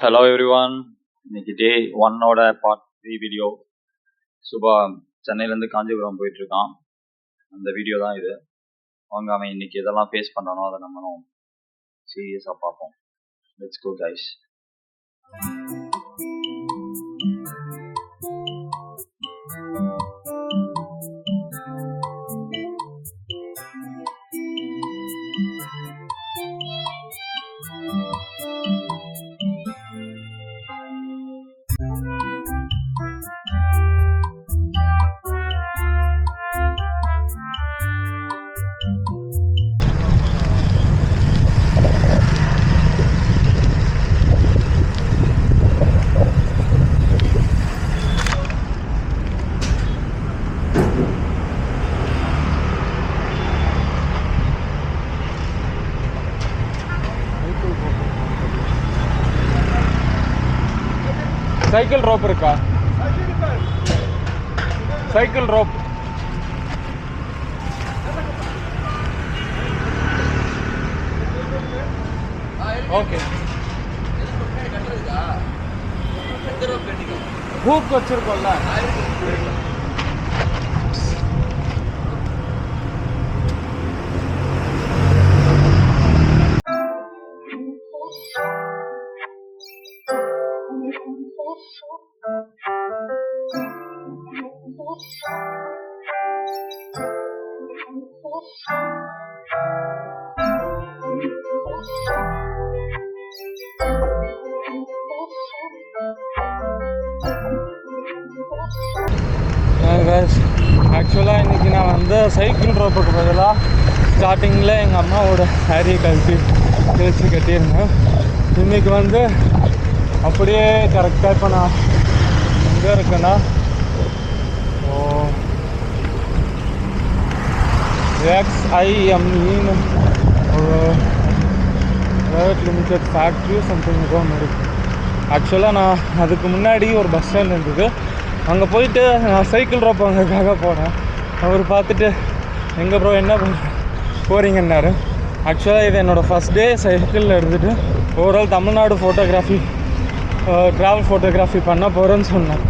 Hello everyone. இன்னைக்கு டே 1ஓட part 3 video. Subha சென்னையிலேருந்து காஞ்சிபுரம் போயிட்டுருக்கான். அந்த வீடியோ தான் இது. அவங்க அவன் இன்னைக்கு எதெல்லாம் ஃபேஸ் பண்ணானோ அதை நம்மளும் சீரியஸாக பார்ப்போம். Let's go guys. Cycle rope இருக்கா? Cycle rope okay. ஹூக் வச்சிருக்கோம்ல. ஆக்சுவலாக இன்றைக்கி நான் வந்து சைக்கிள் ரோப்புக்கு பதிலாக ஸ்டார்டிங்கில் எங்கள் அம்மாவோட சாரியை கழட்டி தேய்ச்சி கட்டியிருந்தேன். இன்றைக்கி வந்து அப்படியே கரெக்டாக இப்போ நான் எங்கே இருக்கேன்னா XIMEன்னு ஒரு ப்ரைவேட் லிமிடெட் ஃபேக்ட்ரி சம்திங் ஏதோ ஒன்று இருக்குது. ஆக்சுவலாக நான் அதுக்கு முன்னாடி ஒரு பஸ் ஸ்டாண்ட் இருந்தது, அங்கே போயிட்டு நான் சைக்கிள் ரோப் அங்கேக்காக போனேன். அவர் பார்த்துட்டு எங்கே ப்ரோ என்ன போகிறீங்கன்னாரு. ஆக்சுவலாக இது என்னோடய ஃபஸ்ட் டே சைக்கிளில் எடுத்துகிட்டு overall Tamil Nadu photography travel photography பண்ண போகிறேன்னு சொன்னேன்.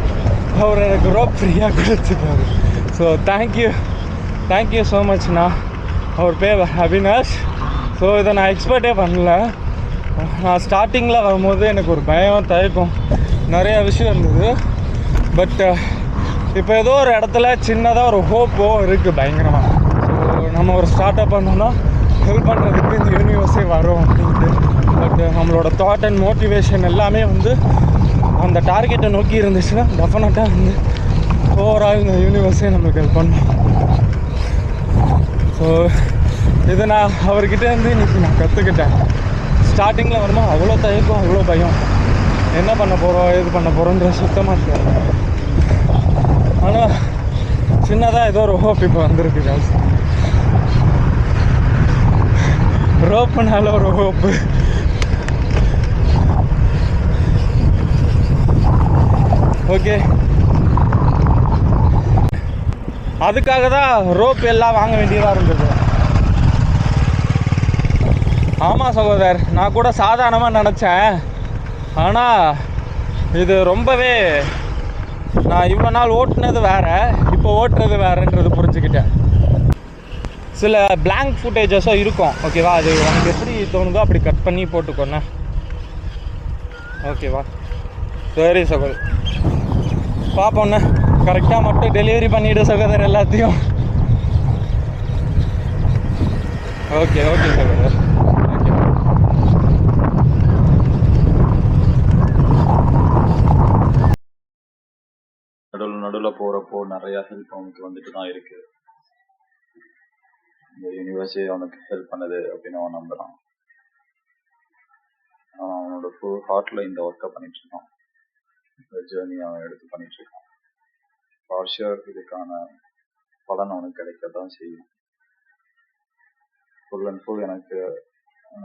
அவர் எனக்கு ரோப் ஃப்ரீயாக கொடுத்துட்டாரு. ஸோ தேங்க்யூ ஸோ மச்ண்ணா. அவர் பேர் அவினாஷ். ஸோ இதை நான் எக்ஸ்பெக்டே பண்ணல. நான் ஸ்டார்டிங்கில் வரும்போது எனக்கு ஒரு பயம் தயக்கம் நிறையா விஷயம் இருந்தது. பட் இப்போ ஏதோ ஒரு இடத்துல சின்னதாக ஒரு ஹோப்போ இருக்குது பயங்கரமாக. ஸோ நம்ம ஒரு ஸ்டார்ட் அப் பண்ணோன்னா ஹெல்ப் பண்ணுறதுக்கு இந்த யூனிவர்ஸே வரும் அப்படின்ட்டு. பட் நம்மளோட தாட் அண்ட் மோட்டிவேஷன் எல்லாமே வந்து அந்த டார்கெட்டை நோக்கி இருந்துச்சுன்னா டெஃபினட்டாக வந்து ஓவரால் இந்த யூனிவர்ஸே நம்மளுக்கு ஹெல்ப் பண்ணும். ஸோ இதை நான் அவர்கிட்ட இருந்து இன்றைக்கி நான் கற்றுக்கிட்டேன். ஸ்டார்டிங்கில் வரும்போது அவ்வளோ தயக்கம் அவ்வளோ பயம், என்ன பண்ண போகிறோம் ஏது பண்ண போகிறோன்ற சுத்தமாக தெரியும். ஆனால் சின்னதாக ஏதோ ஒரு ஹோப் இப்போ வந்திருக்கு கேஸ். ரோப்புனால ஒரு ஹோப்பு. ஓகே, அதுக்காக தான் ரோப் எல்லாம் வாங்க வேண்டியதாக இருந்தது. ஆமாம் சகோதரர், நான் கூட சாதாரணமாக நினச்சேன். ஆனால் இது ரொம்பவே, நான் இவ்வளோ நாள் ஓட்டுனது வேறு, இப்போ ஓட்டுறது வேறுன்றது புரிஞ்சுக்கிட்டேன். சில பிளாங்க் ஃபுட்டேஜஸும் இருக்கும், ஓகேவா? அது உனக்கு எப்படி தோணுதோ அப்படி கட் பண்ணி போட்டுக்கோண்ணே, ஓகேவா? சரி சகோதரர், பார்ப்போண்ணே. கரெக்டாக மட்டும் டெலிவரி பண்ணிவிடு சகோதரர் எல்லாத்தையும். ஓகே சகோதரர். நடுவில் போகிறப்போ நிறையா ஹெல்ப் அவனுக்கு வந்துட்டு தான் இருக்குது. இந்த யூனிவர்ஸே அவனுக்கு ஹெல்ப் பண்ணுது அப்படின்னு அவன் நம்புகிறான். அவனோட ஃபுல் ஹார்ட்டில் இந்த ஒர்க்கை பண்ணிகிட்ருக்கான். இந்த ஜேர்னி அவன் எடுத்து பண்ணிகிட்ருக்கான். ஃபார் ஷுர் இதுக்கான பலன் அவனுக்கு கிடைக்கத்தான் செய்யும். ஃபுல் அண்ட் ஃபுல் எனக்கு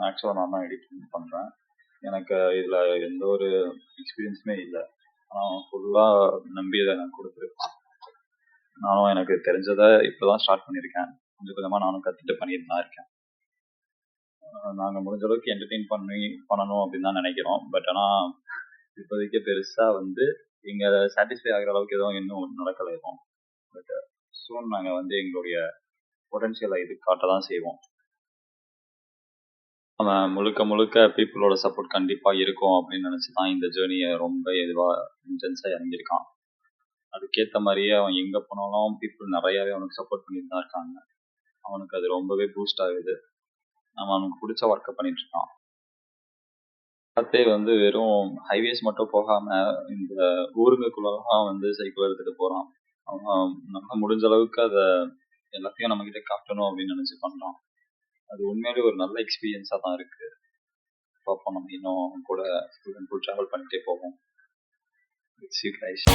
ஆக்சுவலாக நான் தான் எடிட்டிங் பண்ணுறேன். எனக்கு இதில் எந்த ஒரு எக்ஸ்பீரியன்ஸுமே இல்லை. ஆனால் ஃபுல்லாக நம்பி இதை நான் கொடுத்துருக்கேன். நானும் எனக்கு தெரிஞ்சதை இப்போ தான் ஸ்டார்ட் பண்ணியிருக்கேன். கொஞ்சம் கொஞ்சமாக நானும் கற்றுட்டு பண்ணிட்டு தான் இருக்கேன். நாங்கள் முடிஞ்ச அளவுக்கு என்டர்டெயின் பண்ணணும் அப்படின்னு தான் நினைக்கிறோம். பட் ஆனால் இப்போதைக்கு பெருசாக வந்து இங்கே சாட்டிஸ்ஃபை ஆகிற அளவுக்கு எதுவும் இன்னும் நடக்கலை எதுவும். பட் சூன் நாங்கள் வந்து எங்களுடைய பொட்டன்ஷியலை இது காட்ட தான் செய்வோம். அவன் முழுக்க பீப்புளோட சப்போர்ட் கண்டிப்பாக இருக்கும் அப்படின்னு நினச்சி தான் இந்த ஜேர்னியை ரொம்ப இதுவாக இன்டென்ஸாக இறங்கியிருக்கான். அதுக்கேற்ற மாதிரியே அவன் எங்கே போனாலும் பீப்புள் நிறையாவே அவனுக்கு சப்போர்ட் பண்ணிட்டு தான் இருக்காங்க. அவனுக்கு அது ரொம்பவே பூஸ்ட் ஆகுது. அவன் அவனுக்கு பிடிச்ச ஒர்க்கை பண்ணிட்டு இருக்கான். பார்த்தே வந்து வெறும் ஹைவேஸ் மட்டும் போகாமல் இந்த ஊருங்களுக்குள்ளலாம் வந்து சைக்கிள் எடுத்துகிட்டு போகிறான். அவன் நம்ம முடிஞ்ச அளவுக்கு அதை எல்லாத்தையும் நம்மக்கிட்ட காட்டணும் அப்படின்னு நினச்சி பண்ணுறான். அது உண்மையிலே ஒரு நல்ல எக்ஸ்பீரியன்ஸாக தான் இருக்குது. பார்ப்போம், நம்ம இன்னும் கூட ஸ்டூடெண்ட் ட்ராவல் பண்ணிகிட்டே போவோம். It's you guys.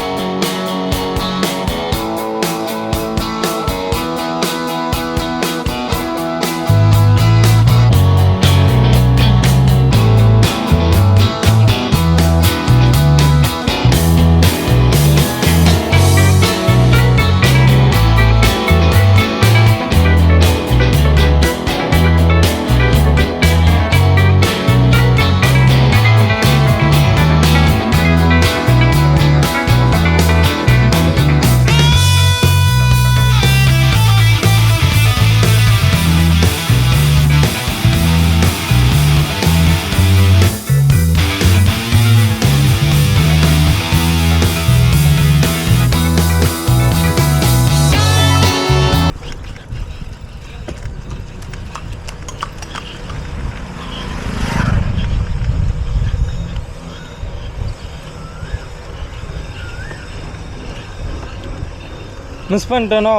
மிஸ் பண்ணிட்டேனோ?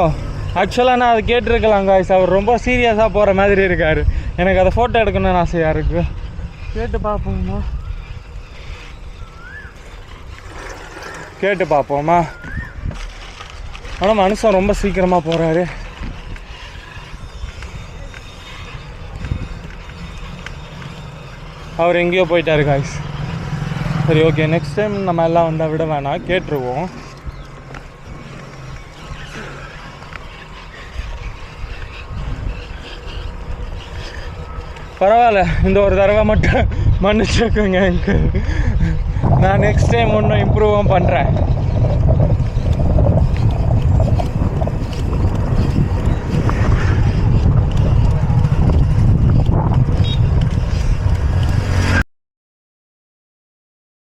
ஆக்சுவலாக நான் அதை கேட்டிருக்கலாம் காய்ஸ். அவர் ரொம்ப சீரியஸாக போகிற மாதிரி இருக்கார். எனக்கு அதை ஃபோட்டோ எடுக்கணும்னு ஆசையாக இருக்குது. கேட்டு பார்ப்போமா? ஆனால் மனுஷன் ரொம்ப சீக்கிரமாக போகிறாரு. அவர் எங்கேயோ போயிட்டாரு காய்ஸ். சரி, ஓகே, நெக்ஸ்ட் டைம் நம்ம எல்லாம் வந்தால் விட வேணாம், கேட்டுருவோம். பரவாயில்ல, இந்த ஒரு தடவை மட்டும் மன்னிச்சுக்கோங்க. நான் நெக்ஸ்ட் டைம் இன்னும் இம்ப்ரூவும் பண்ணுறேன்.